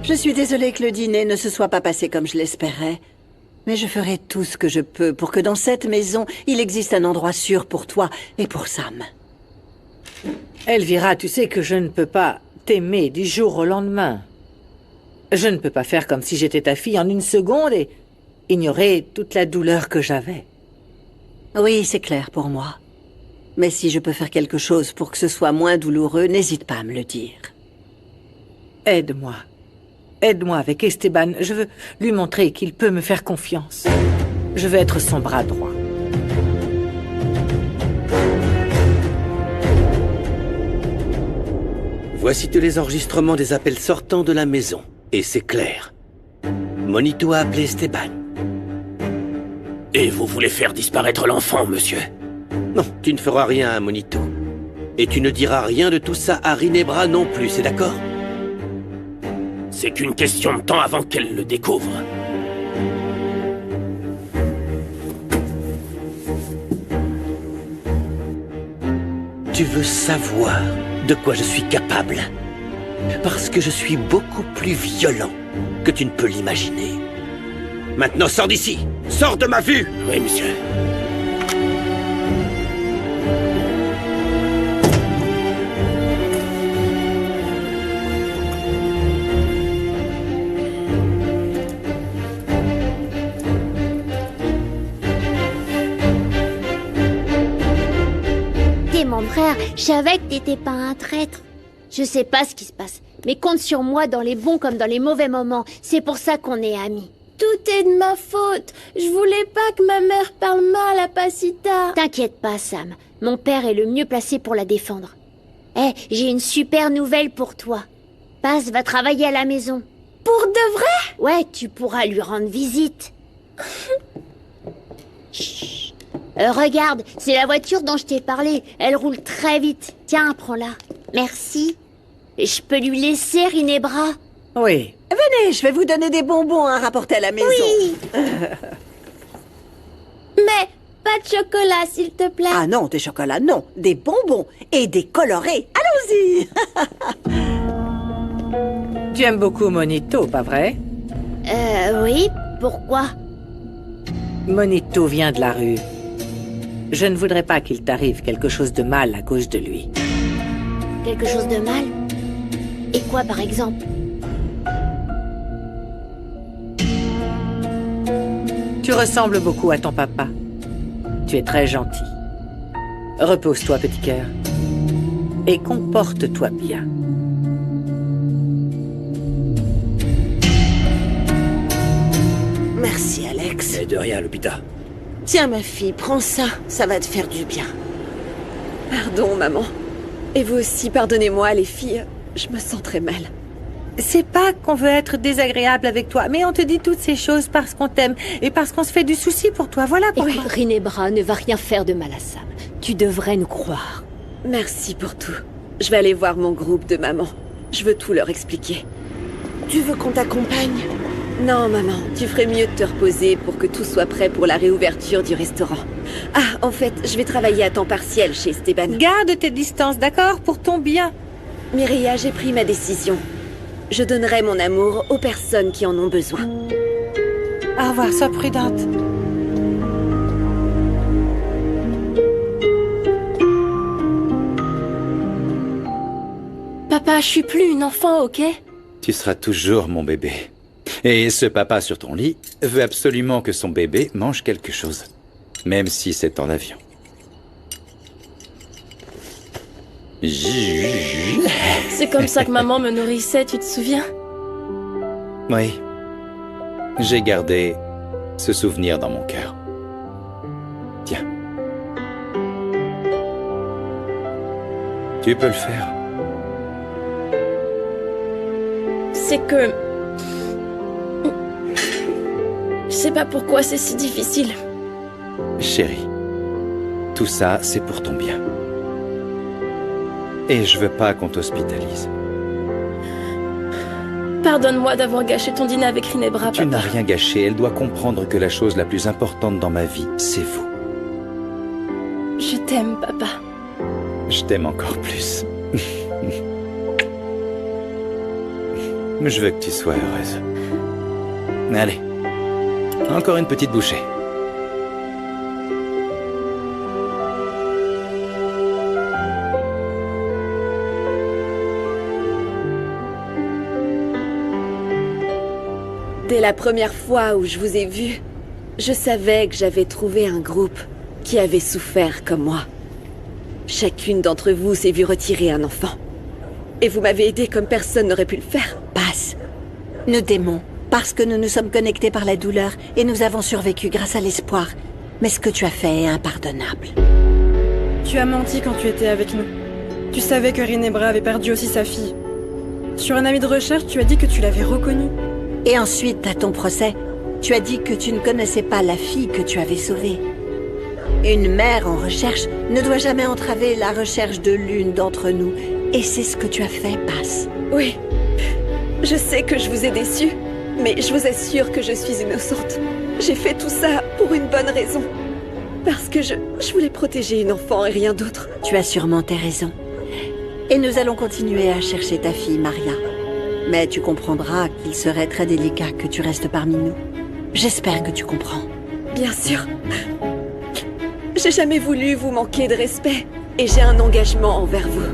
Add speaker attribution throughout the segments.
Speaker 1: Je suis désolée que le dîner ne se soit pas passé comme je l'espérais. Mais je ferai tout ce que je peux pour que dans cette maison, il existe un endroit sûr pour toi et pour Sam.
Speaker 2: Elvira, tu sais que je ne peux pas t'aimer du jour au lendemain. Je ne peux pas faire comme si j'étais ta fille en une seconde et ignorer toute la douleur que j'avais.
Speaker 1: Oui, c'est clair pour moi. Mais si je peux faire quelque chose pour que ce soit moins douloureux, n'hésite pas à me le dire.
Speaker 2: Aide-moi. Aide-moi avec Esteban. Je veux lui montrer qu'il peut me faire confiance. Je veux être son bras droit.
Speaker 3: Voici tous les enregistrements des appels sortants de la maison. Et c'est clair. Monito a appelé Esteban.
Speaker 4: Et vous voulez faire disparaître l'enfant, monsieur?
Speaker 3: Non, tu ne feras rien à Monito. Et tu ne diras rien de tout ça à Rinebra non plus, c'est d'accord?
Speaker 4: C'est qu'une question de temps avant qu'elle le découvre.
Speaker 3: Tu veux savoir de quoi je suis capable? Parce que je suis beaucoup plus violent que tu ne peux l'imaginer. Maintenant, sors d'ici! Sors de ma vue!
Speaker 4: Oui, monsieur.
Speaker 5: T'es mon frère, je savais que t'étais pas un traître. Je sais pas ce qui se passe, mais compte sur moi dans les bons comme dans les mauvais moments. C'est pour ça qu'on est amis.
Speaker 6: Tout est de ma faute. Je voulais pas que ma mère parle mal à Pasita.
Speaker 5: T'inquiète pas, Sam. Mon père est le mieux placé pour la défendre. Eh, j'ai une super nouvelle pour toi. Paz va travailler à la maison.
Speaker 6: Pour de vrai?
Speaker 5: Ouais, tu pourras lui rendre visite. Chut. Regarde, c'est la voiture dont je t'ai parlé. Elle roule très vite. Tiens, prends-la. Merci. Et je peux lui laisser Rinebra.
Speaker 2: Oui.
Speaker 1: Venez, je vais vous donner des bonbons à rapporter à la maison.
Speaker 6: Oui. Mais pas de chocolat, s'il te plaît.
Speaker 1: Ah non, des chocolats, non. Des bonbons et des colorés. Allons-y.
Speaker 2: Tu aimes beaucoup Monito, pas vrai?
Speaker 5: Oui, pourquoi?
Speaker 2: Monito vient de la rue. Je ne voudrais pas qu'il t'arrive quelque chose de mal à cause de lui.
Speaker 5: Quelque chose de mal? Et quoi, par exemple?
Speaker 2: Tu ressembles beaucoup à ton papa. Tu es très gentil. Repose-toi, petit cœur. Et comporte-toi bien.
Speaker 1: Merci, Alex.
Speaker 3: Mais de rien, Lupita.
Speaker 7: Tiens, ma fille, prends ça. Ça va te faire du bien.
Speaker 6: Pardon, maman. Et vous aussi, pardonnez-moi, les filles. Je me sens très mal.
Speaker 2: C'est pas qu'on veut être désagréable avec toi, mais on te dit toutes ces choses parce qu'on t'aime et parce qu'on se fait du souci pour toi. Voilà pour...
Speaker 8: Écoute, Rinebra ne va rien faire de mal à Sam. Tu devrais nous croire.
Speaker 6: Merci pour tout. Je vais aller voir mon groupe de mamans. Je veux tout leur expliquer.
Speaker 7: Tu veux qu'on t'accompagne?
Speaker 6: Non, maman, tu ferais mieux de te reposer pour que tout soit prêt pour la réouverture du restaurant. Ah, en fait, je vais travailler à temps partiel chez Esteban.
Speaker 2: Garde tes distances, d'accord? Pour ton bien.
Speaker 6: Mireia, j'ai pris ma décision. Je donnerai mon amour aux personnes qui en ont besoin.
Speaker 2: Au revoir, sois prudente.
Speaker 6: Papa, je suis plus une enfant, ok?
Speaker 9: Tu seras toujours mon bébé. Et ce papa sur ton lit veut absolument que son bébé mange quelque chose. Même si c'est en avion.
Speaker 6: C'est comme ça que maman me nourrissait, tu te souviens?
Speaker 9: Oui. J'ai gardé ce souvenir dans mon cœur. Tiens. Tu peux le faire.
Speaker 6: C'est que... Je sais pas pourquoi c'est si difficile.
Speaker 9: Chérie, tout ça, c'est pour ton bien. Et je veux pas qu'on t'hospitalise.
Speaker 6: Pardonne-moi d'avoir gâché ton dîner avec Rinebra, papa.
Speaker 9: Tu n'as rien gâché. Elle doit comprendre que la chose la plus importante dans ma vie, c'est vous.
Speaker 6: Je t'aime, papa.
Speaker 9: Je t'aime encore plus. Je veux que tu sois heureuse. Allez, encore une petite bouchée.
Speaker 6: Dès la première fois où je vous ai vu, je savais que j'avais trouvé un groupe qui avait souffert comme moi. Chacune d'entre vous s'est vue retirer un enfant. Et vous m'avez aidé comme personne n'aurait pu le faire.
Speaker 1: Passe. Nous t'aimons, parce que nous nous sommes connectés par la douleur et nous avons survécu grâce à l'espoir. Mais ce que tu as fait est impardonnable.
Speaker 10: Tu as menti quand tu étais avec nous. Tu savais que Rinebra avait perdu aussi sa fille. Sur un ami de recherche, tu as dit que tu l'avais reconnue.
Speaker 1: Et ensuite, à ton procès, tu as dit que tu ne connaissais pas la fille que tu avais sauvée. Une mère en recherche ne doit jamais entraver la recherche de l'une d'entre nous. Et c'est ce que tu as fait, Passe.
Speaker 6: Oui, je sais que je vous ai déçu, mais je vous assure que je suis innocente. J'ai fait tout ça pour une bonne raison. Parce que je voulais protéger une enfant et rien d'autre.
Speaker 1: Tu as sûrement tes raisons. Et nous allons continuer à chercher ta fille, Maria. Mais tu comprendras qu'il serait très délicat que tu restes parmi nous. J'espère que tu comprends.
Speaker 6: Bien sûr. J'ai jamais voulu vous manquer de respect. Et j'ai un engagement envers vous.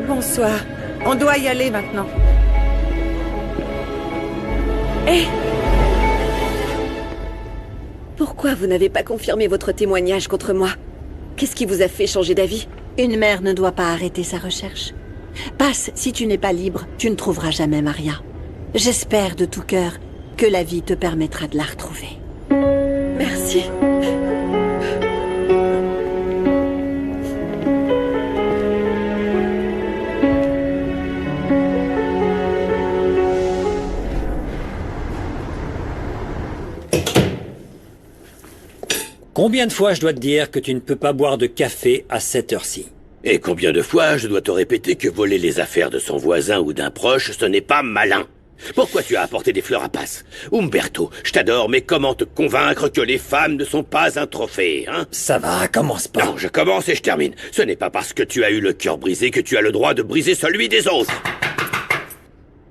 Speaker 2: Bonsoir. On doit y aller maintenant.
Speaker 6: Hé! Pourquoi vous n'avez pas confirmé votre témoignage contre moi? Qu'est-ce qui vous a fait changer d'avis?
Speaker 1: Une mère ne doit pas arrêter sa recherche. Passe, si tu n'es pas libre, tu ne trouveras jamais Maria. J'espère de tout cœur que la vie te permettra de la retrouver.
Speaker 6: Merci.
Speaker 4: Combien de fois je dois te dire que tu ne peux pas boire de café à cette heure-ci?
Speaker 3: Et combien de fois je dois te répéter que voler les affaires de son voisin ou d'un proche, ce n'est pas malin? Pourquoi tu as apporté des fleurs à Passe? Umberto, je t'adore, mais comment te convaincre que les femmes ne sont pas un trophée, hein?
Speaker 4: Ça va, commence pas.
Speaker 3: Non, je commence et je termine. Ce n'est pas parce que tu as eu le cœur brisé que tu as le droit de briser celui des autres.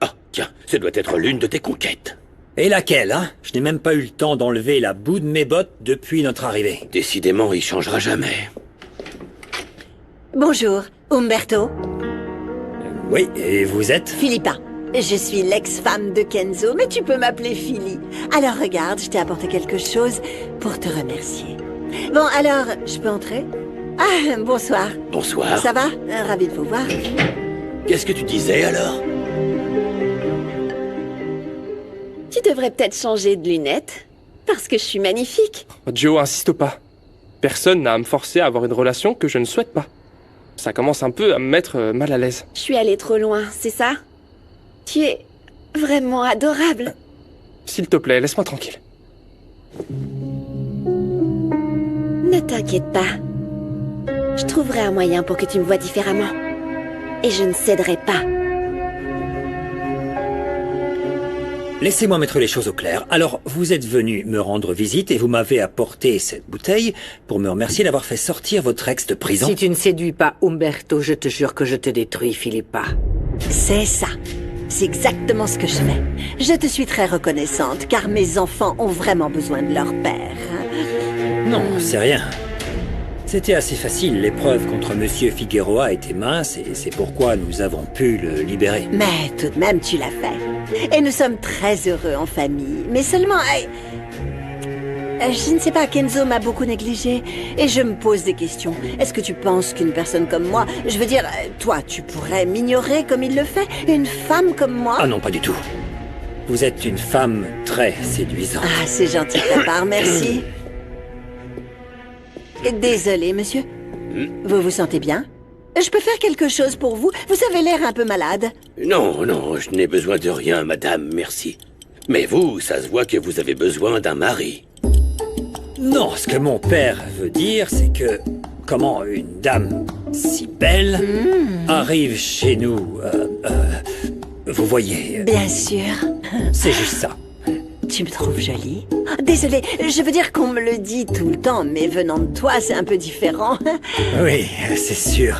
Speaker 3: Ah, tiens, ce doit être l'une de tes conquêtes.
Speaker 4: Et laquelle, hein? Je n'ai même pas eu le temps d'enlever la boue de mes bottes depuis notre arrivée.
Speaker 3: Décidément, il changera jamais.
Speaker 1: Bonjour, Umberto.
Speaker 4: Oui, et vous êtes?
Speaker 1: Philippa. Je suis l'ex-femme de Kenzo, mais tu peux m'appeler Philly. Alors regarde, je t'ai apporté quelque chose pour te remercier. Bon, alors, je peux entrer? Ah, bonsoir.
Speaker 3: Bonsoir.
Speaker 1: Ça va? Ravi de vous voir.
Speaker 3: Qu'est-ce que tu disais alors?
Speaker 6: Tu devrais peut-être changer de lunettes. Parce que je suis magnifique.
Speaker 11: Joe, insiste pas. Personne n'a à me forcer à avoir une relation que je ne souhaite pas. Ça commence un peu à me mettre mal à l'aise.
Speaker 6: Je suis allée trop loin, c'est ça? Tu es vraiment adorable.
Speaker 11: S'il te plaît, laisse-moi tranquille.
Speaker 6: Ne t'inquiète pas. Je trouverai un moyen pour que tu me vois différemment. Et je ne céderai pas.
Speaker 4: Laissez-moi mettre les choses au clair. Alors, vous êtes venu me rendre visite et vous m'avez apporté cette bouteille pour me remercier d'avoir fait sortir votre ex de prison.
Speaker 2: Si tu ne séduis pas Umberto, je te jure que je te détruis, Philippa.
Speaker 1: C'est ça. C'est exactement ce que je fais. Je te suis très reconnaissante, car mes enfants ont vraiment besoin de leur père.
Speaker 4: Non, c'est rien. C'était assez facile. L'épreuve contre Monsieur Figueroa était mince et c'est pourquoi nous avons pu le libérer.
Speaker 1: Mais tout de même, tu l'as fait. Et nous sommes très heureux en famille. Mais seulement... je ne sais pas, Kenzo m'a beaucoup négligé. Et je me pose des questions. Est-ce que tu penses qu'une personne comme moi... Je veux dire, toi, tu pourrais m'ignorer comme il le fait? Une femme comme moi?
Speaker 4: Ah non, pas du tout. Vous êtes une femme très séduisante.
Speaker 1: Ah, c'est gentil de ta part, merci. Désolé, monsieur. Vous vous sentez bien? Je peux faire quelque chose pour vous? Vous avez l'air un peu malade.
Speaker 3: Non, non, je n'ai besoin de rien, madame, merci. Mais vous, ça se voit que vous avez besoin d'un mari.
Speaker 4: Non, ce que mon père veut dire, c'est que... Comment une dame si belle arrive chez nous... vous voyez...
Speaker 1: Bien sûr.
Speaker 4: C'est juste ça.
Speaker 1: Tu me trouves jolie? Désolée, je veux dire qu'on me le dit tout le temps, mais venant de toi, c'est un peu différent.
Speaker 4: Oui, c'est sûr.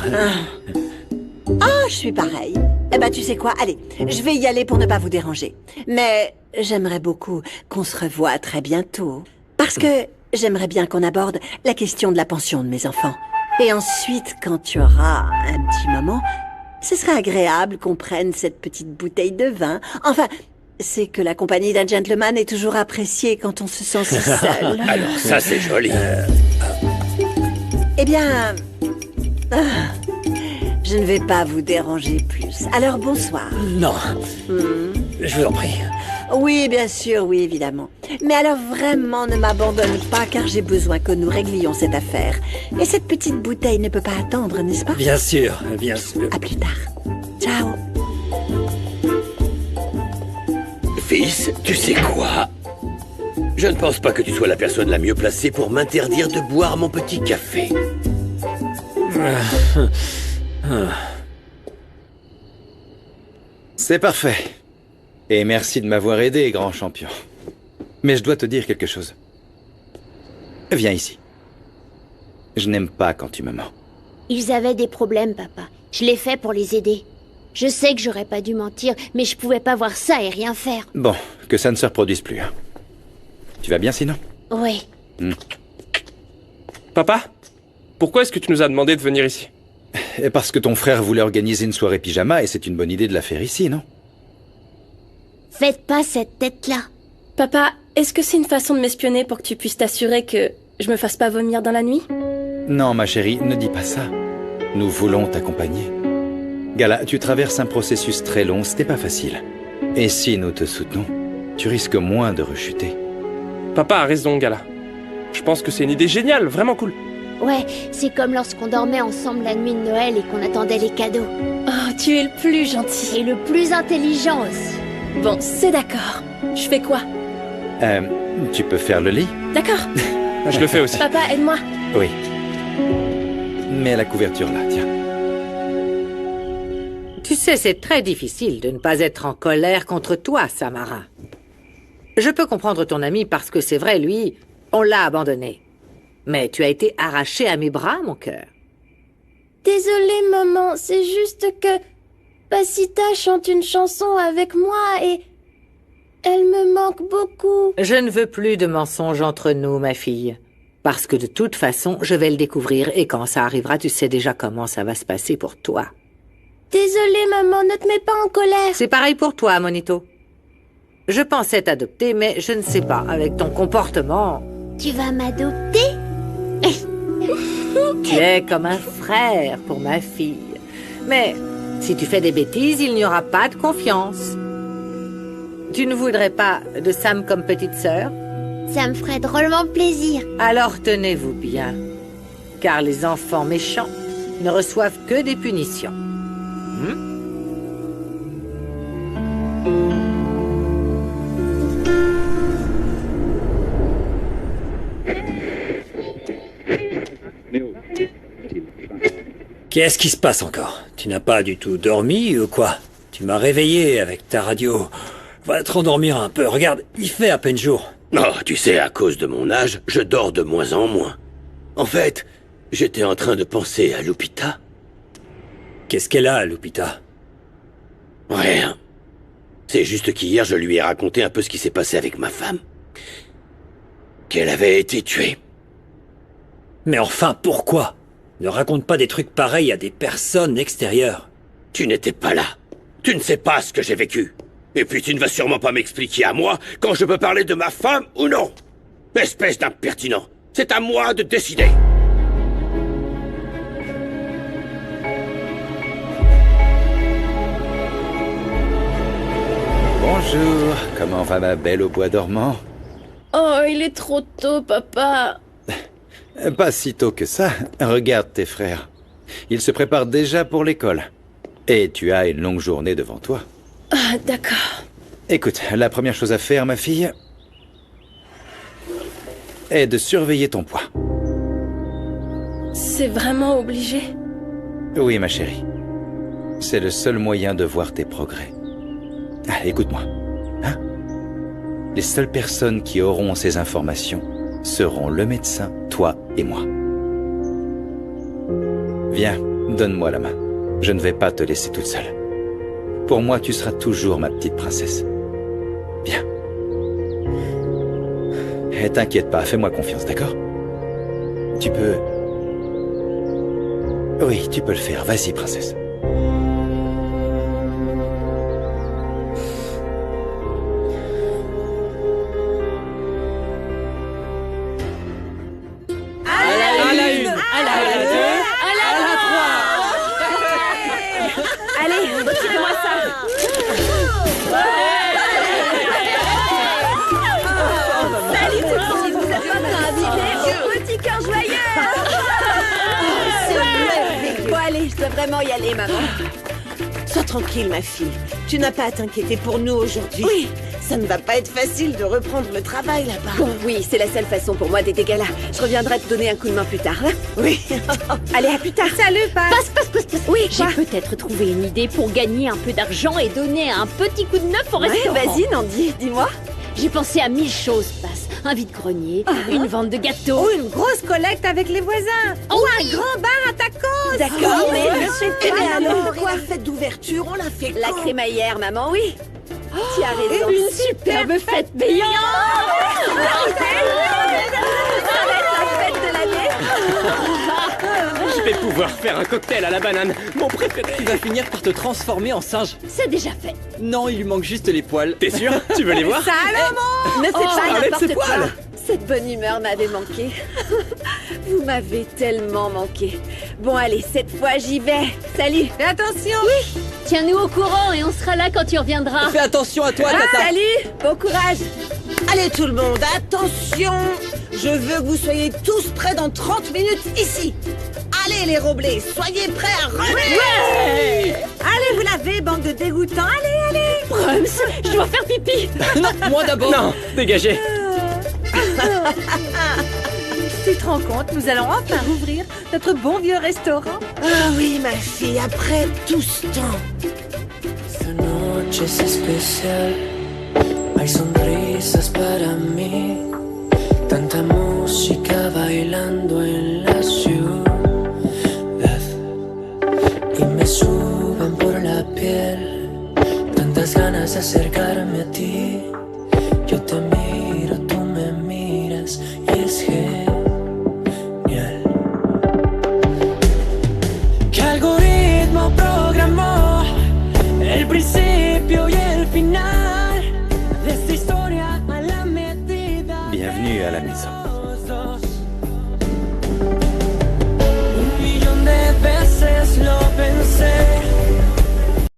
Speaker 1: Ah, je suis pareille. Eh ben, tu sais quoi? Allez, je vais y aller pour ne pas vous déranger. Mais j'aimerais beaucoup qu'on se revoie très bientôt. Parce que j'aimerais bien qu'on aborde la question de la pension de mes enfants. Et ensuite, quand tu auras un petit moment, ce serait agréable qu'on prenne cette petite bouteille de vin. Enfin, c'est que la compagnie d'un gentleman est toujours appréciée quand on se sent si seul.
Speaker 3: Alors ça, c'est joli.
Speaker 1: Eh bien... je ne vais pas vous déranger plus. Alors, bonsoir.
Speaker 4: Non. Je vous en prie.
Speaker 1: Oui, bien sûr, oui, évidemment. Mais alors vraiment, ne m'abandonne pas, car j'ai besoin que nous réglions cette affaire. Et cette petite bouteille ne peut pas attendre, n'est-ce pas?
Speaker 4: Bien sûr, bien sûr.
Speaker 1: À plus tard. Ciao.
Speaker 3: Fils, tu sais quoi? Je ne pense pas que tu sois la personne la mieux placée pour m'interdire de boire mon petit café.
Speaker 9: C'est parfait. Et merci de m'avoir aidé, grand champion. Mais je dois te dire quelque chose. Viens ici. Je n'aime pas quand tu me mens.
Speaker 5: Ils avaient des problèmes, papa. Je l'ai fait pour les aider. Je sais que j'aurais pas dû mentir, mais je pouvais pas voir ça et rien faire.
Speaker 9: Bon, que ça ne se reproduise plus. Tu vas bien sinon?
Speaker 5: Oui.
Speaker 11: Papa, pourquoi est-ce que tu nous as demandé de venir ici?
Speaker 9: Parce que ton frère voulait organiser une soirée pyjama et c'est une bonne idée de la faire ici, non?
Speaker 5: Faites pas cette tête-là.
Speaker 10: Papa, est-ce que c'est une façon de m'espionner pour que tu puisses t'assurer que je me fasse pas vomir dans la nuit?
Speaker 9: Non, ma chérie, ne dis pas ça. Nous voulons t'accompagner. Gala, tu traverses un processus très long, c'était pas facile. Et si nous te soutenons, tu risques moins de rechuter.
Speaker 11: Papa a raison, Gala. Je pense que c'est une idée géniale, vraiment cool.
Speaker 5: Ouais, c'est comme lorsqu'on dormait ensemble la nuit de Noël et qu'on attendait les cadeaux.
Speaker 10: Oh, tu es le plus gentil.
Speaker 5: Et le plus intelligent aussi.
Speaker 10: Bon, c'est d'accord. Je fais quoi?
Speaker 9: Tu peux faire le lit?
Speaker 10: D'accord.
Speaker 11: Je le fais aussi.
Speaker 10: Papa, aide-moi.
Speaker 9: Oui. Mets la couverture là, tiens.
Speaker 2: Tu sais, c'est très difficile de ne pas être en colère contre toi, Samara. Je peux comprendre ton ami parce que c'est vrai, lui, on l'a abandonné. Mais tu as été arraché à mes bras, mon cœur.
Speaker 10: Désolée, maman, c'est juste que Pasita chante une chanson avec moi et elle me manque beaucoup.
Speaker 2: Je ne veux plus de mensonges entre nous, ma fille. Parce que de toute façon, je vais le découvrir et quand ça arrivera, tu sais déjà comment ça va se passer pour toi.
Speaker 10: Désolée, maman, ne te mets pas en colère.
Speaker 2: C'est pareil pour toi, Monito. Je pensais t'adopter, mais je ne sais pas, avec ton comportement...
Speaker 5: Tu vas m'adopter?
Speaker 2: Tu es comme un frère pour ma fille. Mais si tu fais des bêtises, il n'y aura pas de confiance. Tu ne voudrais pas de Sam comme petite sœur?
Speaker 5: Ça me ferait drôlement plaisir.
Speaker 2: Alors tenez-vous bien, car les enfants méchants ne reçoivent que des punitions.
Speaker 4: Qu'est-ce qui se passe encore? Tu n'as pas du tout dormi ou quoi? Tu m'as réveillé avec ta radio. Va te rendormir un peu. Regarde, il fait à peine jour.
Speaker 3: Oh, tu sais, à cause de mon âge, je dors de moins en moins. En fait, j'étais en train de penser à Lupita.
Speaker 4: Qu'est-ce qu'elle a, Lupita?
Speaker 3: Rien. C'est juste qu'hier, je lui ai raconté un peu ce qui s'est passé avec ma femme. Qu'elle avait été tuée.
Speaker 4: Mais enfin, pourquoi? Ne raconte pas des trucs pareils à des personnes extérieures.
Speaker 3: Tu n'étais pas là. Tu ne sais pas ce que j'ai vécu. Et puis tu ne vas sûrement pas m'expliquer à moi quand je peux parler de ma femme ou non. Espèce d'impertinent. C'est à moi de décider.
Speaker 9: Bonjour, comment va ma belle au bois dormant?
Speaker 10: Oh, il est trop tôt, papa.
Speaker 9: Pas si tôt que ça. Regarde tes frères. Ils se préparent déjà pour l'école. Et tu as une longue journée devant toi.
Speaker 10: Ah, d'accord.
Speaker 9: Écoute, la première chose à faire, ma fille, est de surveiller ton poids.
Speaker 10: C'est vraiment obligé?
Speaker 9: Oui, ma chérie. C'est le seul moyen de voir tes progrès. Ah, écoute-moi. Hein? Les seules personnes qui auront ces informations seront le médecin, toi et moi. Viens, donne-moi la main. Je ne vais pas te laisser toute seule. Pour moi, tu seras toujours ma petite princesse. Bien. Et t'inquiète pas, fais-moi confiance, d'accord? Tu peux... Oui, tu peux le faire. Vas-y, princesse.
Speaker 6: Allez, retirez-moi ça. Salut tout le monde, vous êtes pas invités au petit cœur joyeux.
Speaker 7: Bon allez, je dois vraiment y aller, maman. Sois tranquille, ma fille. Tu n'as pas à t'inquiéter pour nous aujourd'hui.
Speaker 6: Oui.
Speaker 7: Ça ne va pas être facile de reprendre le travail là-bas.
Speaker 6: Bon, oui, c'est la seule façon pour moi d'être gala. Je reviendrai te donner un coup de main plus tard. Hein.
Speaker 7: Oui.
Speaker 6: Allez, à plus tard. Salut, Pat.
Speaker 5: Passe.
Speaker 6: Oui,
Speaker 5: J'ai
Speaker 6: quoi?
Speaker 5: peut-être trouvé une idée pour gagner un peu d'argent et donner un petit coup de neuf au
Speaker 6: Ouais,
Speaker 5: restaurant.
Speaker 6: vas-y, Nandi, dis-moi.
Speaker 5: J'ai pensé à 1000 choses, Passe. Un vide-grenier, une vente de gâteaux.
Speaker 2: Ou une grosse collecte avec les voisins.
Speaker 5: Oh,
Speaker 2: Un grand bar à tacos.
Speaker 6: D'accord, mais ne fais
Speaker 7: Eh
Speaker 6: pas
Speaker 7: bien alors,
Speaker 6: n'importe quoi.
Speaker 7: la fête d'ouverture, on l'a fait
Speaker 6: La
Speaker 7: quand?
Speaker 6: crémaillère, maman, oui. Tu as raison.
Speaker 5: Une superbe fête payante.
Speaker 6: La fête de l'année.
Speaker 12: Je vais pouvoir faire un cocktail à la banane, mon préféré. Tu vas finir par te transformer en singe.
Speaker 5: C'est déjà fait.
Speaker 12: Non, il lui manque juste les poils. T'es sûr? Tu veux les voir?
Speaker 6: Ne fais pas
Speaker 12: arrête
Speaker 6: n'importe
Speaker 12: ses
Speaker 6: quoi.
Speaker 12: poils.
Speaker 6: Cette bonne humeur m'avait manqué. Vous m'avez tellement manqué. Bon, allez, cette fois, j'y vais. Salut.
Speaker 2: Et attention.
Speaker 5: Tiens-nous au courant et on sera là quand tu reviendras.
Speaker 12: Fais attention à toi, Tata.
Speaker 6: Salut. Bon courage.
Speaker 7: Allez tout le monde, attention! Je veux que vous soyez tous prêts dans 30 minutes ici. Allez les roblés, soyez prêts à revenir.
Speaker 2: Allez vous laver, bande de dégoûtants. Allez.
Speaker 5: Brums, je dois faire pipi.
Speaker 12: Non, moi d'abord. Non, dégagez.
Speaker 2: Tu te rends compte, nous allons enfin rouvrir notre bon vieux restaurant.
Speaker 7: Ah oui ma fille, après tout ce temps.
Speaker 13: Esta noche es especial, hay sonrisas para mí, tanta música bailando en la ciudad y me suben por la piel tantas ganas de acercarme a ti. Yo te